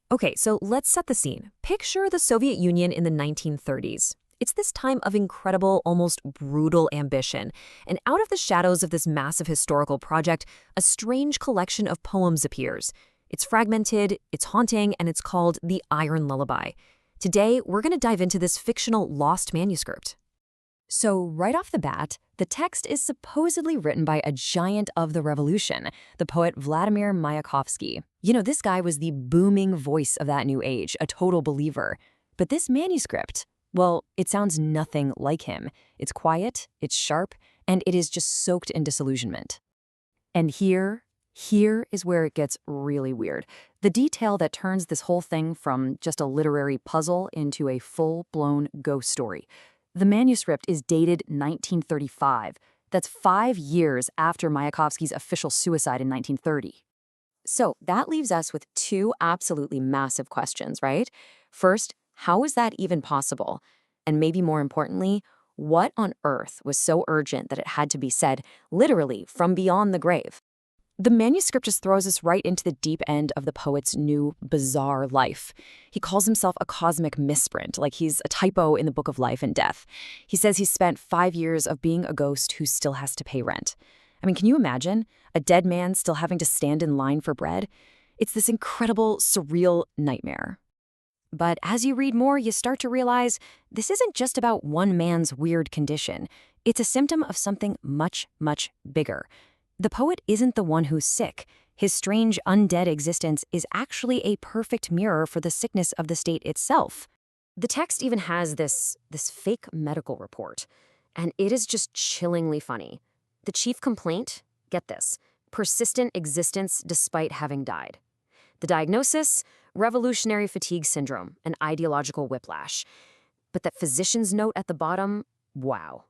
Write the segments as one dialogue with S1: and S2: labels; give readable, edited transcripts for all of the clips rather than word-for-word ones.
S1: Okay, so let's set the scene. Picture the Soviet Union in the 1930s. It's this time of incredible, almost brutal ambition. And out of the shadows of this massive historical project, a strange collection of poems appears. It's fragmented, it's haunting, and it's called The Iron Lullaby. Today, we're going to dive into this fictional lost manuscript. So right off the bat, the text is supposedly written by a giant of the revolution, the poet Vladimir Mayakovsky. You know, this guy was the booming voice of that new age, a total believer. But this manuscript, well, it sounds nothing like him. It's quiet, it's sharp, and it is just soaked in disillusionment. And here is where it gets really weird. The detail that turns this whole thing from just a literary puzzle into a full-blown ghost story. The manuscript is dated 1935. That's 5 years after Mayakovsky's official suicide in 1930. So that leaves us with two absolutely massive questions, right? First, how is that even possible? And maybe more importantly, what on earth was so urgent that it had to be said, literally, from beyond the grave? The manuscript just throws us right into the deep end of the poet's new, bizarre life. He calls himself a cosmic misprint, like he's a typo in the book of life and death. He says he's spent 5 years of being a ghost who still has to pay rent. I mean, can you imagine? A dead man still having to stand in line for bread? It's this incredible, surreal nightmare. But as you read more, you start to realize this isn't just about one man's weird condition. It's a symptom of something much, much bigger. The poet isn't the one who's sick. His strange, undead existence is actually a perfect mirror for the sickness of the state itself. The text even has this fake medical report, and it is just chillingly funny. The chief complaint, get this, persistent existence despite having died. The diagnosis, revolutionary fatigue syndrome, an ideological whiplash. But that physician's note at the bottom, wow.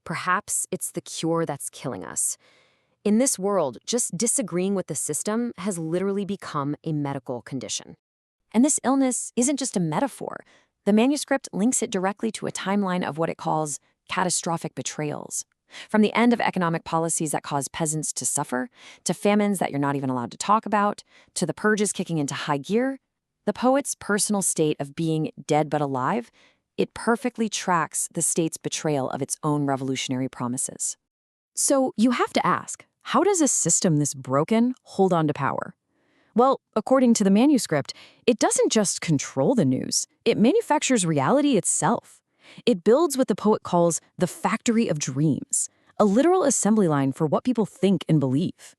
S1: Perhaps it's the cure that's killing us. In this world, just disagreeing with the system has literally become a medical condition. And this illness isn't just a metaphor. The manuscript links it directly to a timeline of what it calls catastrophic betrayals. From the end of economic policies that cause peasants to suffer, to famines that you're not even allowed to talk about, to the purges kicking into high gear, the poet's personal state of being dead but alive, it perfectly tracks the state's betrayal of its own revolutionary promises. So you have to ask, how does a system this broken hold on to power? Well, according to the manuscript, it doesn't just control the news, it manufactures reality itself. It builds what the poet calls the factory of dreams, a literal assembly line for what people think and believe.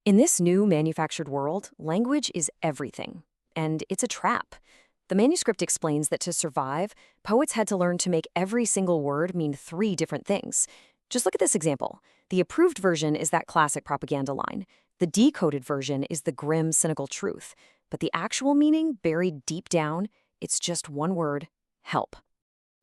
S1: In this new manufactured world, language is everything, and it's a trap. The manuscript explains that to survive, poets had to learn to make every single word mean 3 different things. Just look at this example. The approved version is that classic propaganda line. The decoded version is the grim, cynical truth. But the actual meaning, buried deep down, it's just one word: help.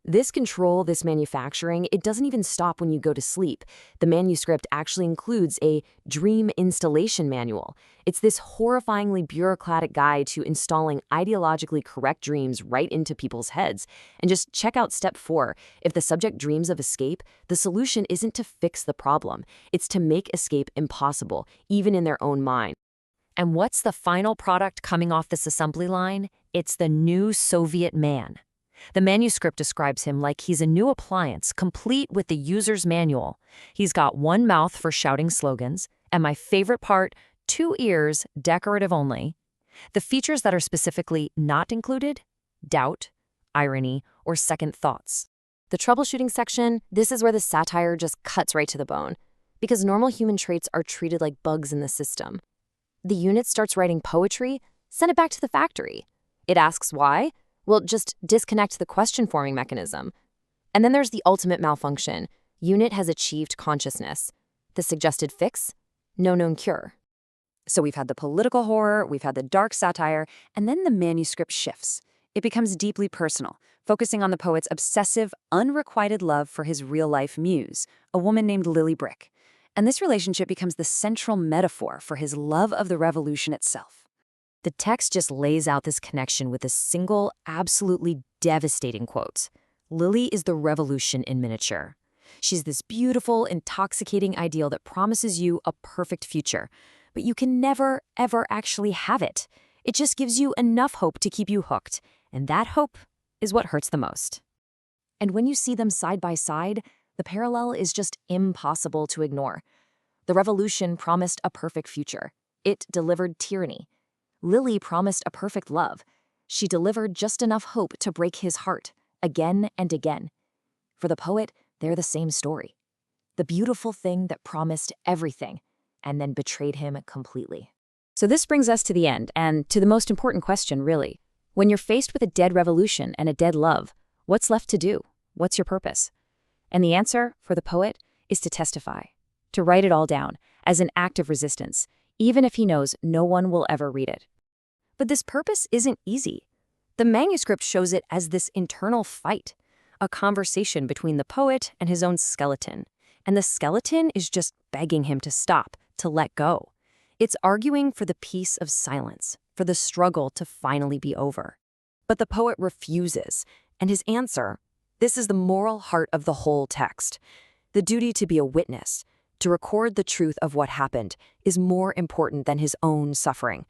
S1: This control, this manufacturing, it doesn't even stop when you go to sleep. The manuscript actually includes a dream installation manual. It's this horrifyingly bureaucratic guide to installing ideologically correct dreams right into people's heads. And just check out step 4. If the subject dreams of escape, the solution isn't to fix the problem. It's to make escape impossible, even in their own mind. And what's the final product coming off this assembly line? It's the new Soviet man. The manuscript describes him like he's a new appliance, complete with the user's manual. He's got one mouth for shouting slogans, and my favorite part, 2 ears, decorative only. The features that are specifically not included: doubt, irony, or second thoughts. The troubleshooting section, this is where the satire just cuts right to the bone, because normal human traits are treated like bugs in the system. The unit starts writing poetry, send it back to the factory. It asks why? Well, just disconnect the question-forming mechanism. And then there's the ultimate malfunction. Unit has achieved consciousness. The suggested fix? No known cure. So we've had the political horror, we've had the dark satire, and then the manuscript shifts. It becomes deeply personal, focusing on the poet's obsessive, unrequited love for his real-life muse, a woman named Lili Brik. And this relationship becomes the central metaphor for his love of the revolution itself. The text just lays out this connection with a single, absolutely devastating quote. Lili is the revolution in miniature. She's this beautiful, intoxicating ideal that promises you a perfect future, but you can never, ever actually have it. It just gives you enough hope to keep you hooked, and that hope is what hurts the most. And when you see them side by side, the parallel is just impossible to ignore. The revolution promised a perfect future. It delivered tyranny. Lili promised a perfect love. She delivered just enough hope to break his heart, again and again. For the poet, they're the same story. The beautiful thing that promised everything and then betrayed him completely. So this brings us to the end, and to the most important question, really. When you're faced with a dead revolution and a dead love, what's left to do? What's your purpose? And the answer, for the poet, is to testify, to write it all down as an act of resistance, even if he knows no one will ever read it. But this purpose isn't easy. The manuscript shows it as this internal fight, a conversation between the poet and his own skeleton. And the skeleton is just begging him to stop, to let go. It's arguing for the peace of silence, for the struggle to finally be over. But the poet refuses, and his answer, this is the moral heart of the whole text. The duty to be a witness, to record the truth of what happened, is more important than his own suffering.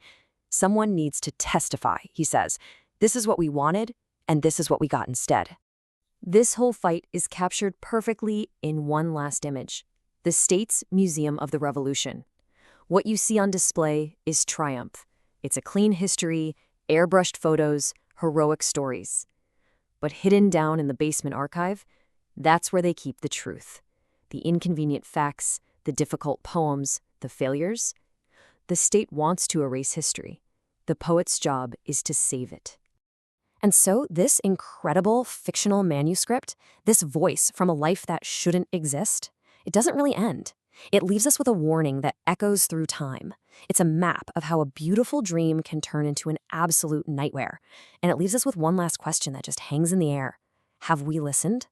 S1: Someone needs to testify, he says. This is what we wanted, and this is what we got instead. This whole fight is captured perfectly in one last image, the State's Museum of the Revolution. What you see on display is triumph. It's a clean history, airbrushed photos, heroic stories. But hidden down in the basement archive, that's where they keep the truth. The inconvenient facts, the difficult poems, the failures. The state wants to erase history. The poet's job is to save it. And so this incredible fictional manuscript, this voice from a life that shouldn't exist, it doesn't really end. It leaves us with a warning that echoes through time. It's a map of how a beautiful dream can turn into an absolute nightmare. And it leaves us with one last question that just hangs in the air. Have we listened?